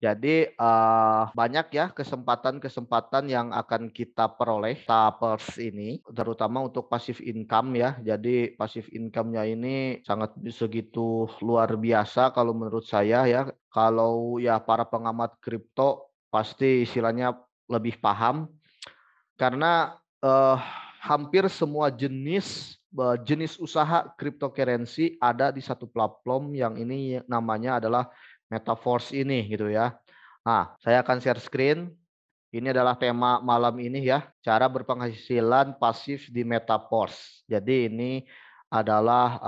Jadi, banyak ya kesempatan-kesempatan yang akan kita peroleh tapers ini, terutama untuk passive income ya. Jadi passive income-nya ini sangat segitu luar biasa kalau menurut saya ya. Kalau ya para pengamat kripto pasti istilahnya lebih paham, karena, hampir semua jenis usaha cryptocurrency ada di satu platform yang ini namanya adalah Metaverse ini gitu ya. Nah, saya akan share screen. Ini adalah tema malam ini ya, cara berpenghasilan pasif di Metaverse. Jadi ini adalah,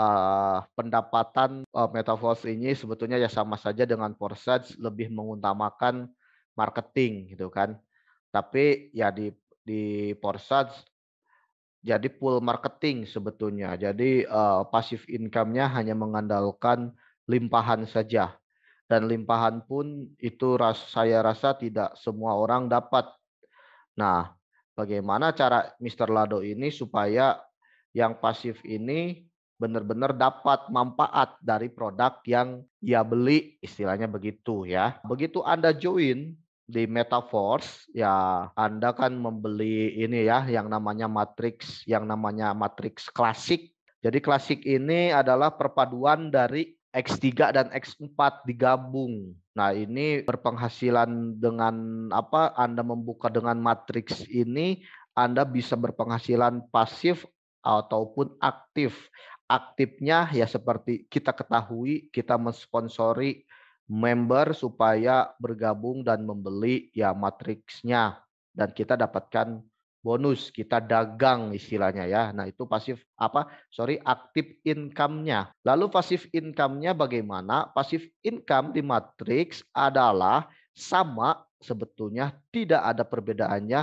pendapatan, Metaverse ini sebetulnya ya sama saja dengan Forsage, lebih mengutamakan marketing gitu kan. Tapi ya di Forsage jadi full marketing sebetulnya. Jadi, passive income-nya hanya mengandalkan limpahan saja, dan limpahan pun itu saya rasa tidak semua orang dapat. Nah, bagaimana cara Mister Lado ini supaya yang pasif ini benar-benar dapat manfaat dari produk yang ia beli, istilahnya begitu ya. Begitu Anda join di Metaverse, ya Anda kan membeli ini ya yang namanya Matrix Klasik. Jadi Klasik ini adalah perpaduan dari X3 dan X4 digabung. Nah, ini berpenghasilan dengan apa, Anda membuka dengan matriks ini, Anda bisa berpenghasilan pasif ataupun aktif. Aktifnya ya seperti kita ketahui, kita mensponsori member supaya bergabung dan membeli ya matriksnya, dan kita dapatkan bonus, kita dagang istilahnya ya. Nah, itu aktif income-nya. Lalu pasif income-nya bagaimana? Pasif income di matriks adalah sama sebetulnya, tidak ada perbedaannya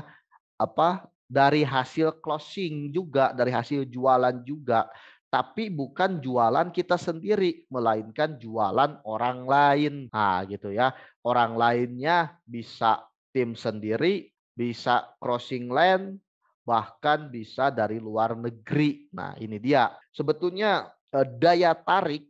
dari hasil closing juga, dari hasil jualan juga. Tapi bukan jualan kita sendiri, melainkan jualan orang lain. Nah, gitu ya. Orang lainnya bisa tim sendiri, bisa crossing land, bahkan bisa dari luar negeri. Nah, ini dia. Sebetulnya daya tarik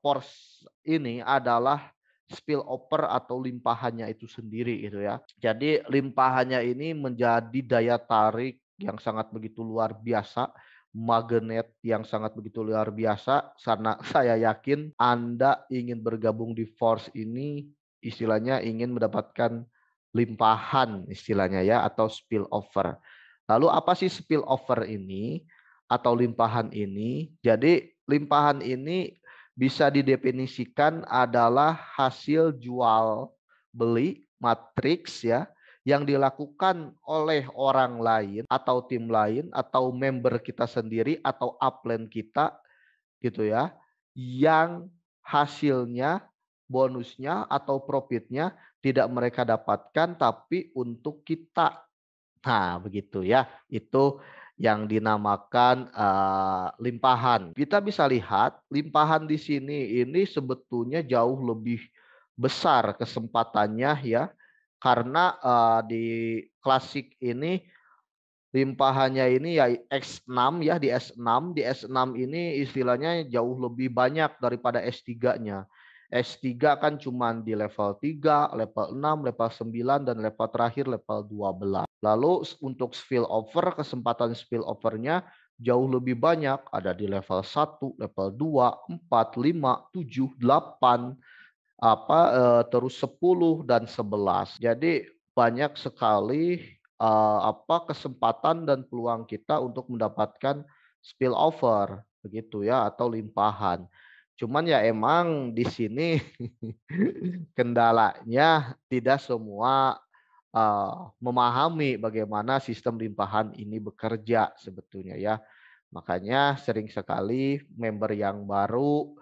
Porsche ini adalah spillover atau limpahannya itu sendiri gitu ya. Jadi limpahannya ini menjadi daya tarik yang sangat begitu luar biasa, magnet yang sangat begitu luar biasa, karena saya yakin Anda ingin bergabung di Force ini istilahnya ingin mendapatkan limpahan istilahnya ya, atau spillover. Lalu apa sih spillover ini atau limpahan ini? Jadi limpahan ini bisa didefinisikan adalah hasil jual beli matriks ya, yang dilakukan oleh orang lain atau tim lain atau member kita sendiri atau upline kita gitu ya, yang hasilnya, bonusnya atau profitnya tidak mereka dapatkan tapi untuk kita. Nah, begitu ya. Itu yang dinamakan limpahan. Kita bisa lihat limpahan di sini ini sebetulnya jauh lebih besar kesempatannya ya. Karena di klasik ini limpahannya ini ya X6 ya, di S6 ini istilahnya jauh lebih banyak daripada S3-nya. S3 kan cuma di level 3, level 6, level 9 dan level terakhir level 12. Lalu untuk spillover, kesempatan spillover-nya jauh lebih banyak, ada di level 1, level 2, 4, 5, 7, 8, terus 10 dan 11. Jadi banyak sekali kesempatan dan peluang kita untuk mendapatkan spillover begitu ya, atau limpahan. Cuman ya emang di sini kendalanya tidak semua memahami bagaimana sistem limpahan ini bekerja sebetulnya ya. Makanya sering sekali member yang baru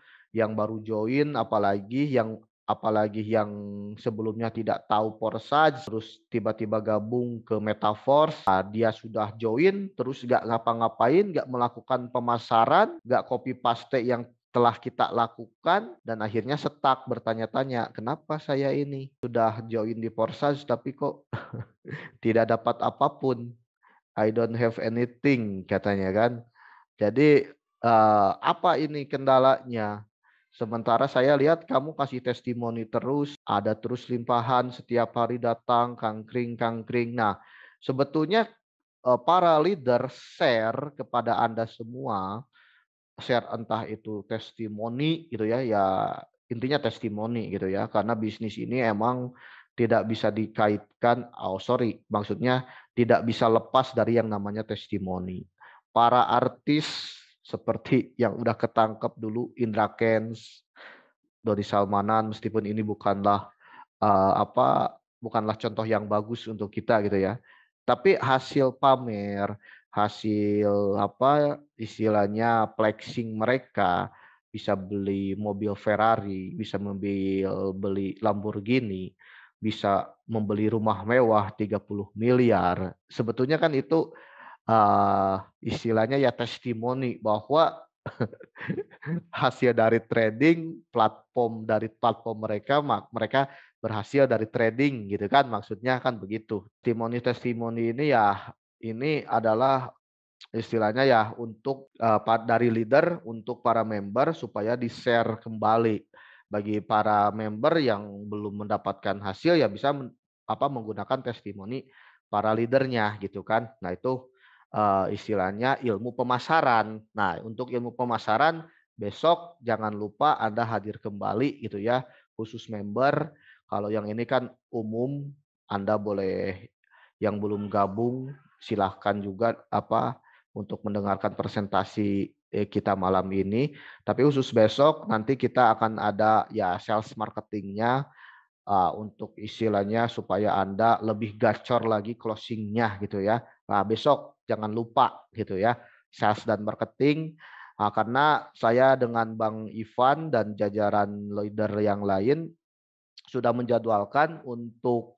join, apalagi yang sebelumnya tidak tahu Forsage terus tiba-tiba gabung ke Metaverse, dia sudah join terus nggak ngapa-ngapain, nggak melakukan pemasaran, nggak copy paste yang telah kita lakukan, dan akhirnya stuck bertanya-tanya, kenapa saya ini sudah join di Forsage tapi kok tidak dapat apapun, I don't have anything katanya kan. Jadi apa ini kendalanya? Sementara saya lihat kamu kasih testimoni terus, ada terus limpahan setiap hari datang, kangkring-kangkring. Nah, sebetulnya para leader share kepada Anda semua, share entah itu testimoni gitu ya, ya intinya testimoni gitu ya, karena bisnis ini emang tidak bisa dikaitkan, oh sorry, maksudnya tidak bisa lepas dari yang namanya testimoni. Para artis seperti yang udah ketangkep dulu, Indra Kents, Doni Salmanan, meskipun ini bukanlah bukanlah contoh yang bagus untuk kita gitu ya. Tapi hasil pamer, hasil istilahnya flexing mereka, bisa beli mobil Ferrari, bisa beli Lamborghini, bisa membeli rumah mewah 30 miliar. Sebetulnya kan itu istilahnya ya testimoni bahwa hasil dari trading platform mereka, mereka berhasil dari trading gitu kan, maksudnya kan begitu. Testimoni ini ya, ini adalah istilahnya ya untuk dari leader untuk para member supaya di-share kembali. Bagi para member yang belum mendapatkan hasil ya bisa menggunakan testimoni para leadernya gitu kan. Nah, itu istilahnya ilmu pemasaran. Nah, untuk ilmu pemasaran besok jangan lupa Anda hadir kembali gitu ya, khusus member. Kalau yang ini kan umum, Anda boleh yang belum gabung silahkan juga untuk mendengarkan presentasi kita malam ini. Tapi khusus besok nanti kita akan ada ya sales marketingnya untuk istilahnya supaya Anda lebih gacor lagi closingnya gitu ya. Nah, besok jangan lupa gitu ya, sales dan marketing. Karena saya dengan Bang Ivan dan jajaran leader yang lain sudah menjadwalkan untuk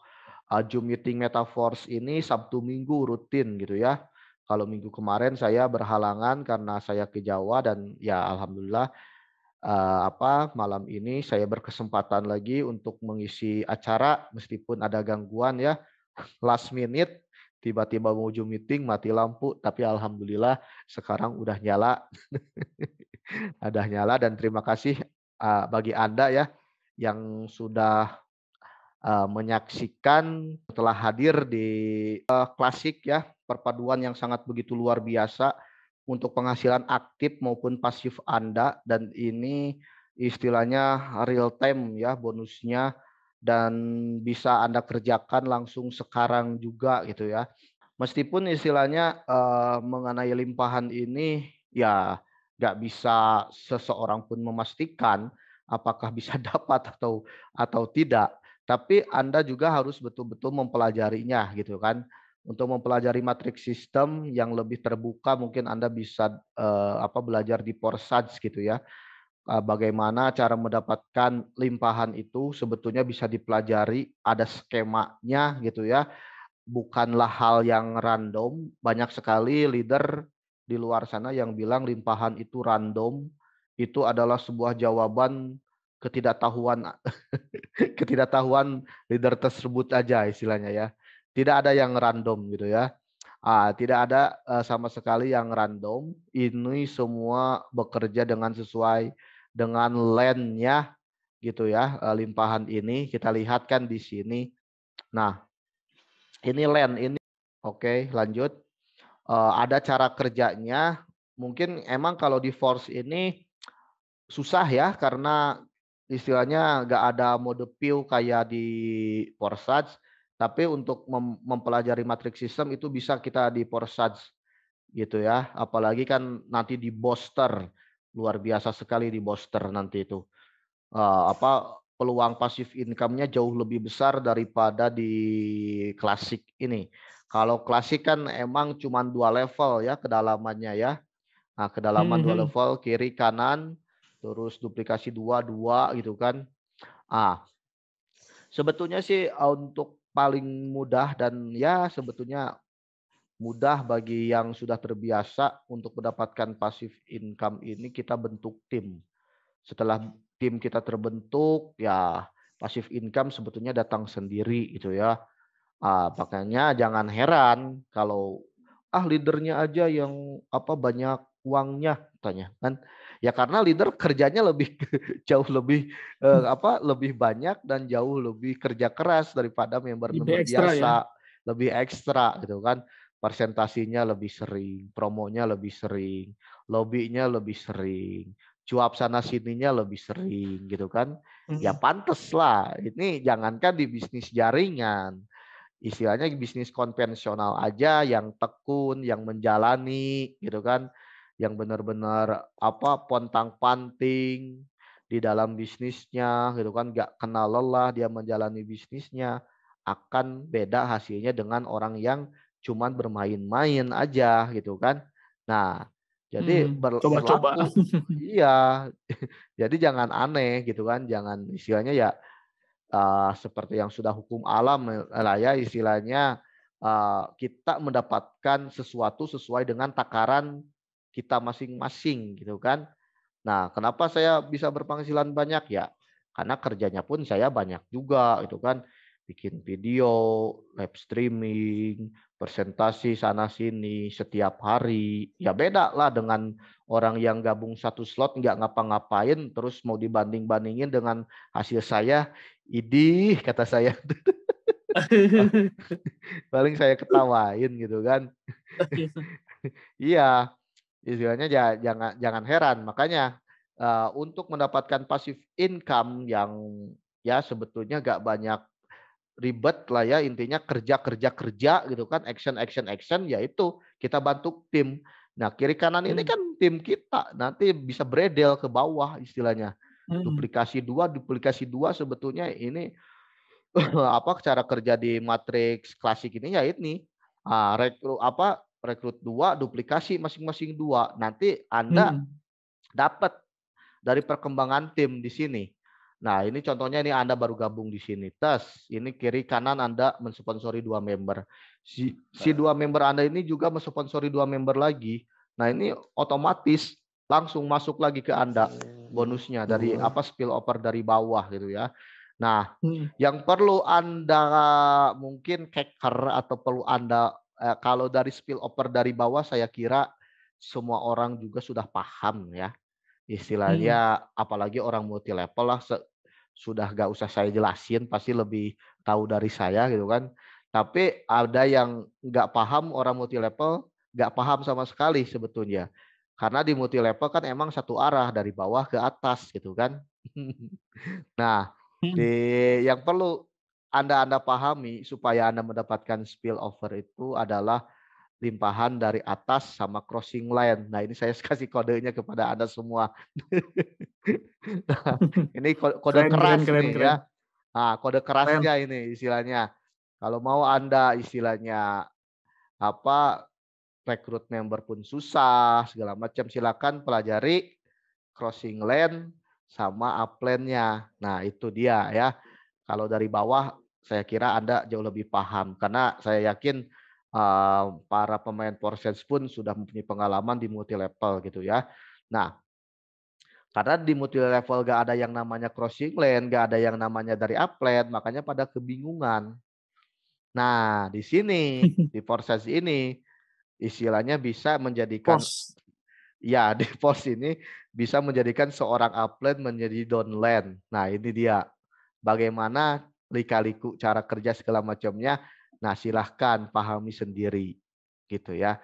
Zoom meeting Metaforce ini Sabtu Minggu rutin gitu ya. Kalau minggu kemarin saya berhalangan karena saya ke Jawa dan ya alhamdulillah malam ini saya berkesempatan lagi untuk mengisi acara meskipun ada gangguan ya, last minute tiba-tiba mau Zoom meeting mati lampu, tapi alhamdulillah sekarang udah nyala. Udah nyala dan terima kasih bagi Anda ya yang sudah menyaksikan telah hadir di klasik ya, perpaduan yang sangat begitu luar biasa untuk penghasilan aktif maupun pasif Anda, dan ini istilahnya real time ya bonusnya, dan bisa Anda kerjakan langsung sekarang juga gitu ya. Meskipun istilahnya mengenai limpahan ini ya nggak bisa seseorang pun memastikan apakah bisa dapat atau tidak. Tapi Anda juga harus betul-betul mempelajarinya gitu kan. Untuk mempelajari matriks sistem yang lebih terbuka mungkin Anda bisa belajar di Forsage gitu ya. Bagaimana cara mendapatkan limpahan itu sebetulnya bisa dipelajari, ada skemanya gitu ya, bukanlah hal yang random. Banyak sekali leader di luar sana yang bilang limpahan itu random. Itu adalah sebuah jawaban ketidaktahuan ketidaktahuan leader tersebut aja istilahnya ya. Tidak ada yang random gitu ya. Tidak ada sama sekali yang random. Ini semua bekerja dengan sesuai dengan land-nya gitu ya. Limpahan ini kita lihat kan di sini. Nah, ini land ini. Oke, lanjut. Ada cara kerjanya. Mungkin emang kalau di Force ini susah ya karena istilahnya nggak ada mode view kayak di Forsage. Tapi untuk mempelajari matrix system itu bisa kita di Forsage gitu ya. Apalagi kan nanti di Booster, luar biasa sekali di Booster nanti itu. Peluang pasif income-nya jauh lebih besar daripada di klasik ini. Kalau klasik kan emang cuma 2 level ya kedalamannya ya. Nah, kedalaman 2 level kiri kanan, terus duplikasi 2 gitu kan. Sebetulnya sih untuk paling mudah dan ya sebetulnya mudah bagi yang sudah terbiasa untuk mendapatkan passive income ini, kita bentuk tim. Setelah tim kita terbentuk, ya passive income sebetulnya datang sendiri gitu ya. Makanya jangan heran kalau leadernya aja yang banyak uangnya katanya kan. Ya karena leader kerjanya lebih jauh lebih lebih banyak dan jauh lebih kerja keras daripada Lebih member-member ekstra ya. biasa, lebih ekstra gitu kan. Presentasinya lebih sering, promonya lebih sering, lobbynya lebih sering, cuap sana sininya lebih sering gitu kan. Ya Mm. pantes lah. Ini jangankan di bisnis jaringan, istilahnya bisnis konvensional aja yang tekun, yang menjalani gitu kan, yang benar-benar pontang-panting di dalam bisnisnya gitu kan, nggak kenal lelah dia menjalani bisnisnya, akan beda hasilnya dengan orang yang cuman bermain-main aja gitu kan. Nah, jadi Coba-coba. berlaku, iya. Jadi jangan aneh gitu kan, jangan istilahnya ya seperti yang sudah hukum alam lah ya istilahnya, kita mendapatkan sesuatu sesuai dengan takaran kita masing-masing gitu kan. Nah, kenapa saya bisa berpenghasilan banyak ya? Karena kerjanya pun saya banyak juga itu kan. Bikin video, live streaming, presentasi sana sini setiap hari. Ya beda lah dengan orang yang gabung satu slot nggak ngapa-ngapain terus mau dibanding-bandingin dengan hasil saya. Idih kata saya. Paling saya ketawain gitu kan. Iya, istilahnya jangan jangan heran. Makanya untuk mendapatkan passive income yang ya sebetulnya gak banyak ribet lah ya, intinya kerja kerja kerja gitu kan, action action action, yaitu kita bantu tim. Nah kiri kanan ini Mm, kan tim kita nanti bisa beredel ke bawah istilahnya. mm, Duplikasi dua sebetulnya ini cara kerja di matriks klasik ini ya ini, rekrut dua, duplikasi masing-masing dua. Nanti Anda mm, dapat dari perkembangan tim di sini. Nah, ini contohnya ini Anda baru gabung di sini. Tes, ini kiri kanan Anda mensponsori dua member. Si dua member Anda ini juga mensponsori dua member lagi. Nah, ini otomatis langsung masuk lagi ke Anda bonusnya dari spill over dari bawah gitu ya. Nah, mm. yang perlu Anda mungkin hacker atau perlu Anda kalau dari spill over dari bawah saya kira semua orang juga sudah paham ya. Mm. Istilahnya apalagi orang multi level lah sudah gak usah saya jelasin pasti lebih tahu dari saya gitu kan. Tapi ada yang nggak paham orang multi level, nggak paham sama sekali sebetulnya. Karena di multi level kan emang satu arah dari bawah ke atas gitu kan. Nah, di Mm. yang perlu Anda pahami supaya Anda mendapatkan spillover itu adalah limpahan dari atas sama crossing line. Nah, ini saya kasih kodenya kepada Anda semua. Nah, ini kode Keren, keren, keras keren, nih keren, ya. Nah, kode keren. kerasnya ini istilahnya. Kalau mau Anda istilahnya rekrut member pun susah segala macam, silakan pelajari crossing lane sama upline-nya. Nah, itu dia ya. Kalau dari bawah saya kira Anda jauh lebih paham karena saya yakin para pemain Porsense pun sudah mempunyai pengalaman di multi level gitu ya. Nah, karena di multi level gak ada yang namanya crossing lane, gak ada yang namanya dari upline, makanya pada kebingungan. Nah, di sini di Porsense ini istilahnya bisa menjadikan, Pos. ya di pos ini bisa menjadikan seorang upline menjadi downline. Nah ini dia bagaimana lika-liku cara kerja segala macamnya. Nah silahkan pahami sendiri gitu ya.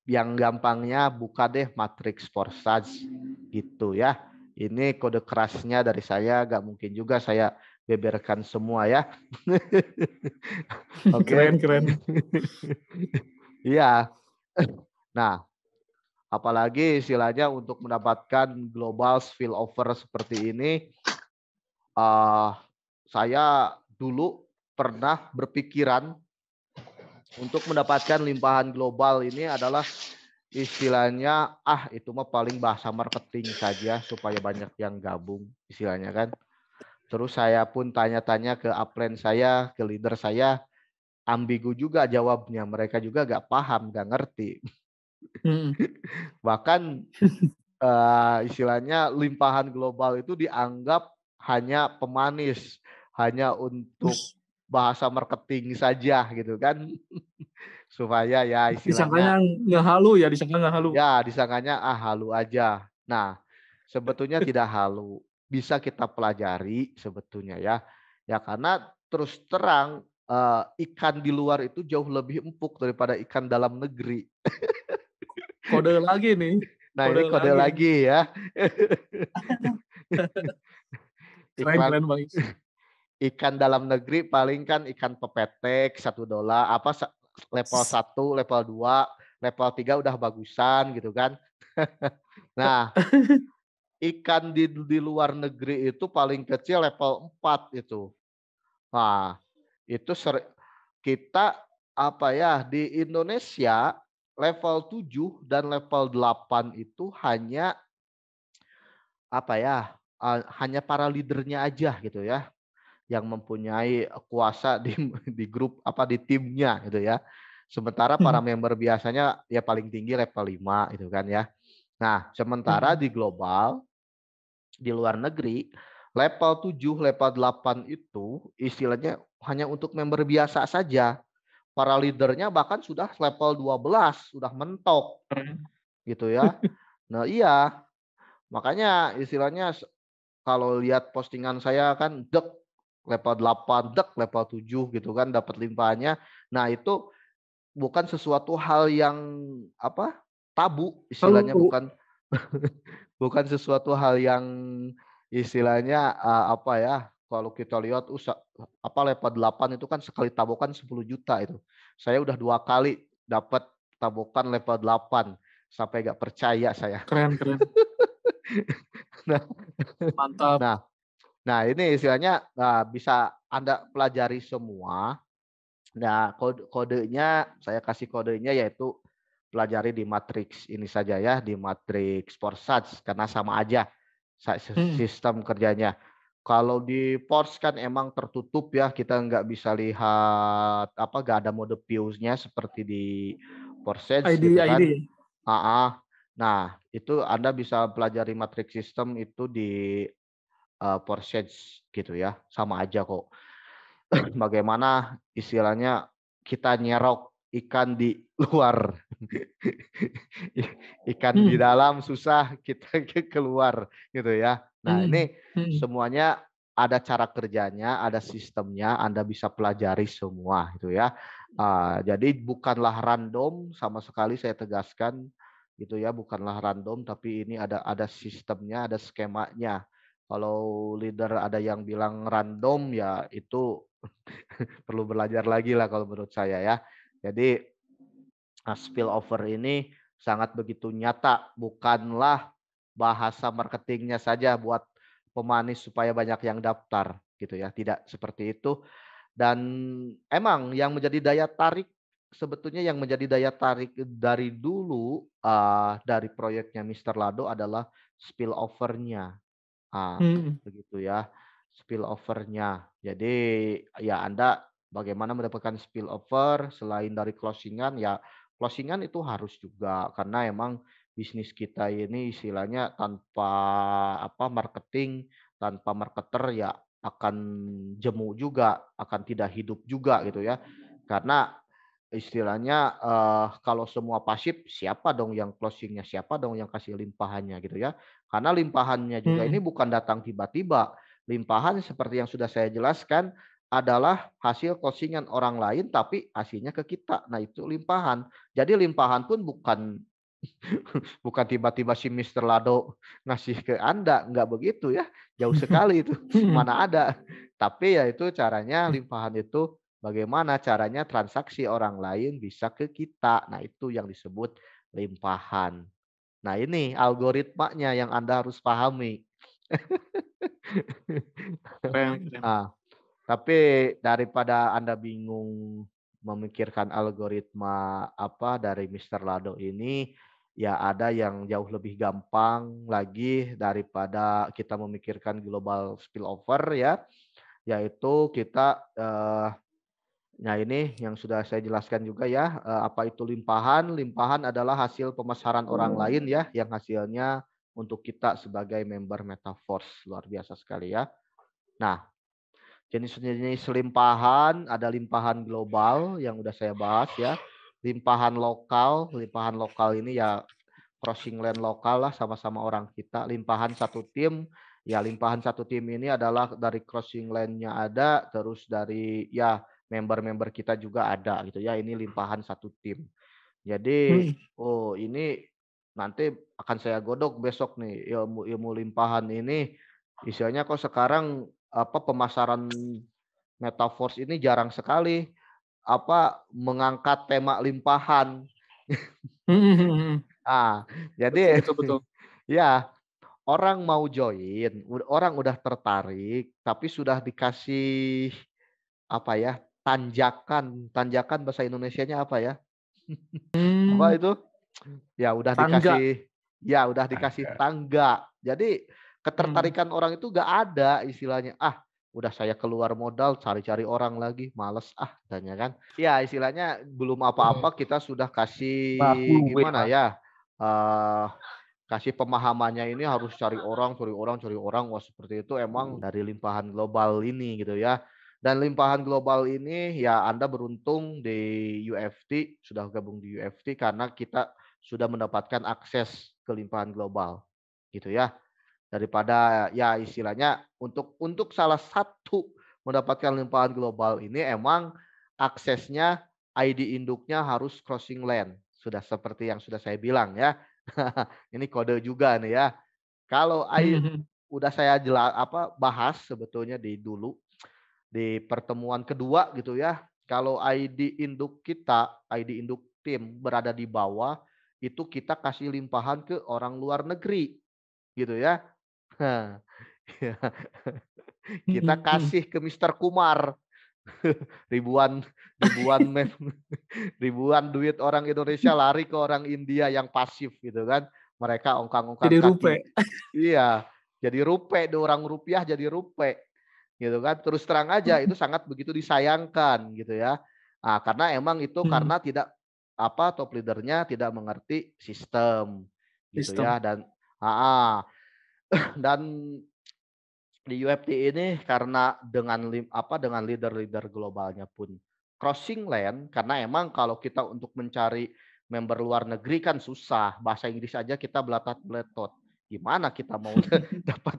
Yang gampangnya buka deh matriks Forsage gitu ya. Ini kode kerasnya dari saya, gak mungkin juga saya beberkan semua ya. Oke. Keren, keren. Iya. Nah, apalagi istilahnya untuk mendapatkan global spillover seperti ini, uh, saya dulu pernah berpikiran untuk mendapatkan limpahan global ini adalah istilahnya, itu mah paling bahasa marketing saja supaya banyak yang gabung istilahnya kan. Terus saya pun tanya-tanya ke upline saya, ke leader saya, ambigu juga jawabnya. Mereka juga gak paham, gak ngerti. Mm. Bahkan istilahnya limpahan global itu dianggap hanya pemanis, hanya untuk Terus bahasa marketing saja gitu kan. Supaya ya disangkanya istilahnya nggak halu ya, disangka nggak halu. ya disangkanya halu aja. Nah, sebetulnya tidak halu, bisa kita pelajari sebetulnya ya. Ya karena terus terang ikan di luar itu jauh lebih empuk daripada ikan dalam negeri. Kode lagi nih, Nah kode ini kode lagi nih. lagi ya. Keren Iklan keren Bang Is. ikan dalam negeri paling kan ikan pepetek $1 apa level 1, level 2, level 3 udah bagusan gitu kan. Nah, ikan di luar negeri itu paling kecil level 4 itu. Nah, itu kita apa ya di Indonesia level 7 dan level 8 itu hanya apa ya hanya para leadernya aja gitu ya yang mempunyai kuasa di grup apa di timnya gitu ya. Sementara para member biasanya ya paling tinggi level 5 gitu kan ya. Nah, sementara di global di luar negeri level 7, level 8 itu istilahnya hanya untuk member biasa saja. Para leadernya bahkan sudah level 12, sudah mentok Keren. gitu ya. Nah, iya, makanya istilahnya kalau lihat postingan saya kan level 8, level 7 gitu kan dapat limpahannya. Nah, itu bukan sesuatu hal yang apa? Tabu istilahnya Lalu bukan bukan sesuatu hal yang istilahnya apa ya? Kalau kita lihat apa level 8 itu kan sekali tabokan 10 juta itu. Saya udah 2 kali dapat tabokan level 8 sampai gak percaya saya. keren keren. Nah, Mantap. nah, nah ini istilahnya bisa Anda pelajari semua. Nah, kodenya saya kasih kodenya yaitu pelajari di matriks ini saja ya, di matriks Forsage karena sama aja Mhm. sistem kerjanya. Kalau di Porsche kan emang tertutup ya, kita nggak bisa lihat apa nggak ada mode views-nya seperti di Forsage ID gitu ID. kan. Nah, itu Anda bisa pelajari matriks sistem itu di Forsage gitu ya, sama aja kok. Bagaimana istilahnya kita nyerok ikan di luar. Ikan di Mhm. dalam susah kita keluar gitu ya. Nah, Mhm. ini Mhm. semuanya ada cara kerjanya, ada sistemnya, Anda bisa pelajari semua gitu ya. Jadi bukanlah random sama sekali saya tegaskan gitu ya, bukanlah random tapi ini ada sistemnya, ada skemanya. Kalau leader ada yang bilang random ya itu perlu belajar lagi lah kalau menurut saya ya. Jadi spillover ini sangat begitu nyata, bukanlah bahasa marketingnya saja buat pemanis supaya banyak yang daftar gitu ya. Tidak seperti itu. Dan emang yang menjadi daya tarik sebetulnya yang menjadi daya tarik dari dulu dari proyeknya Mister Lado adalah spillover-nya. Mhm. Begitu ya, spillover-nya. Jadi ya Anda bagaimana mendapatkan spillover selain dari closing-an, ya closing-an itu harus juga karena emang bisnis kita ini istilahnya tanpa apa marketing, tanpa marketer ya akan jemu juga, akan tidak hidup juga gitu ya. Karena istilahnya kalau semua pasif siapa dong yang closing-nya, siapa dong yang kasih limpahannya gitu ya. Karena limpahannya juga ini Mhm. bukan datang tiba-tiba. Limpahan seperti yang sudah saya jelaskan adalah hasil closing-an orang lain tapi hasilnya ke kita. Nah, itu limpahan. Jadi limpahan pun bukan bukan tiba-tiba si Mister Lado ngasih ke Anda, enggak begitu ya. Jauh sekali itu. Mhm. Mana ada. Tapi ya itu caranya limpahan itu bagaimana caranya transaksi orang lain bisa ke kita. Nah, itu yang disebut limpahan. Nah, ini algoritmanya yang Anda harus pahami. Keren keren. Ah, tapi daripada Anda bingung memikirkan algoritma apa dari Mister Lado ini, ya ada yang jauh lebih gampang lagi daripada kita memikirkan global spillover ya, yaitu kita nah ini yang sudah saya jelaskan juga ya, apa itu limpahan? Limpahan adalah hasil pemasaran orang lain ya, yang hasilnya untuk kita sebagai member Metaverse. Luar biasa sekali ya. Nah, jenis-jenis limpahan, ada limpahan global yang udah saya bahas ya. Limpahan lokal ini ya crossing lane lokal lah sama-sama orang kita, limpahan satu tim. Ya, limpahan satu tim ini adalah dari crossing lane-nya ada, terus dari ya member-member kita juga ada gitu ya. Ini limpahan satu tim. Jadi, Mhm. oh ini nanti akan saya godok besok nih ilmu-ilmu limpahan ini. Istilahnya kok sekarang apa pemasaran Metaverse ini jarang sekali apa mengangkat tema limpahan. Mhm mhm mhm. Ah, Betul jadi betul betul. ya orang mau join, orang udah tertarik, tapi sudah dikasih apa ya tanjakan, tanjakan bahasa Indonesianya apa ya? Apa Mmm, itu? Ya udah tangga. dikasih tangga. Jadi Mhm. ketertarikan orang itu gak ada istilahnya. Ah, udah saya keluar modal cari-cari orang lagi, males ah katanya kan. Ya istilahnya belum Mhm. apa-apa kita sudah Baku kasih gue gimana Mas. ya? eh Kasih pemahamannya ini harus cari orang, cari orang, cari orang. Wah, seperti itu emang dari limpahan global ini gitu ya. Dan limpahan global ini ya Anda beruntung di UFT, sudah gabung di UFT karena kita sudah mendapatkan akses ke limpahan global. Gitu ya. Daripada ya istilahnya untuk salah satu mendapatkan limpahan global ini emang aksesnya ID induknya harus crossing lane. Sudah seperti yang sudah saya bilang ya. Ini kode juga nih ya. Kalau Mhm mhm. udah saya bahas sebetulnya di pertemuan kedua gitu ya. Kalau ID induk kita, ID induk tim berada di bawah, itu kita kasih limpahan ke orang luar negeri gitu ya. Nah, kita Mhm mhm. kasih ke Mister Kumar ribuan ribuan ribuan duit orang Indonesia lari ke orang India yang pasif gitu kan. Mereka ongkang-ongkang Jadi rupe. kaki. Iya, jadi rupiah, orang rupiah jadi rupiah gitu kan. Terus terang aja itu sangat begitu disayangkan gitu ya. Ah, karena emang itu Mhm. karena tidak apa top leadernya tidak mengerti sistem gitu Sistem. ya dan di UFT ini karena dengan leader-leader globalnya pun crossing land karena emang kalau kita untuk mencari member luar negeri kan susah. Bahasa Inggris aja kita belatat-beletot. Gimana kita mau dapat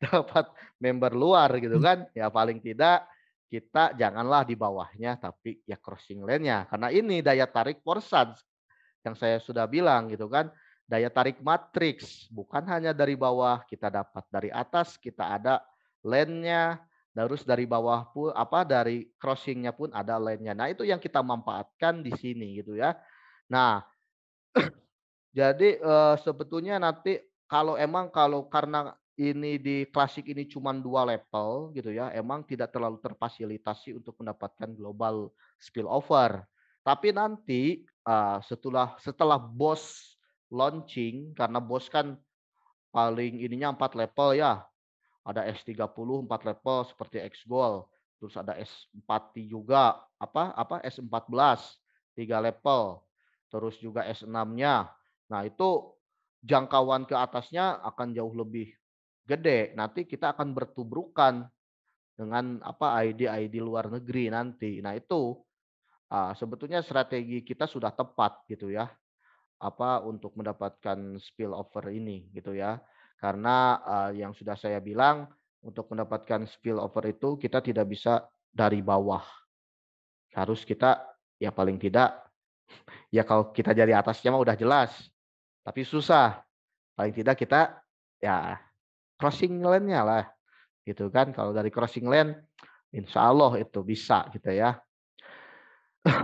dapat member luar gitu Mhm. kan? Ya paling tidak kita janganlah di bawahnya tapi ya crossing land-nya. Karena ini daya tarik Forsage yang saya sudah bilang gitu kan. Daya tarik matriks bukan hanya dari bawah kita dapat dari atas kita ada lane-nya terus dari bawah pun dari crossing-nya pun ada lane-nya. Nah, itu yang kita manfaatkan di sini gitu ya. Nah, jadi sebetulnya nanti kalau karena ini di klasik ini cuma 2 level gitu ya, emang tidak terlalu terfasilitasi untuk mendapatkan global spillover. Tapi nanti, setelah BOSS launching, karena BOSS kan paling ininya 4 level ya, ada S30 4 level seperti X-Gold, terus ada S40 juga, S14 3 level, terus juga S6-nya. Nah, itu jangkauan ke atasnya akan jauh lebih gede. Nanti kita akan bertubrukan dengan ID-ID luar negeri nanti. Nah, itu sebetulnya strategi kita sudah tepat gitu ya untuk mendapatkan spillover ini gitu ya. Karena yang sudah saya bilang untuk mendapatkan spillover itu kita tidak bisa dari bawah. Harus kita ya paling tidak ya kalau kita dari atasnya mah udah jelas, tapi susah. Paling tidak kita ya crossing lane-nya lah gitu kan. Kalau dari crossing lane insya Allah itu bisa gitu ya.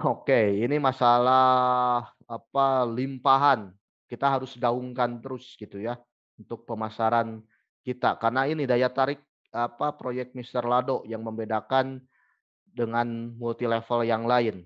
Oke, ini masalah limpahan. Kita harus gaungkan terus gitu ya untuk pemasaran kita. Karena ini daya tarik proyek Mister Lado yang membedakan dengan multi level yang lain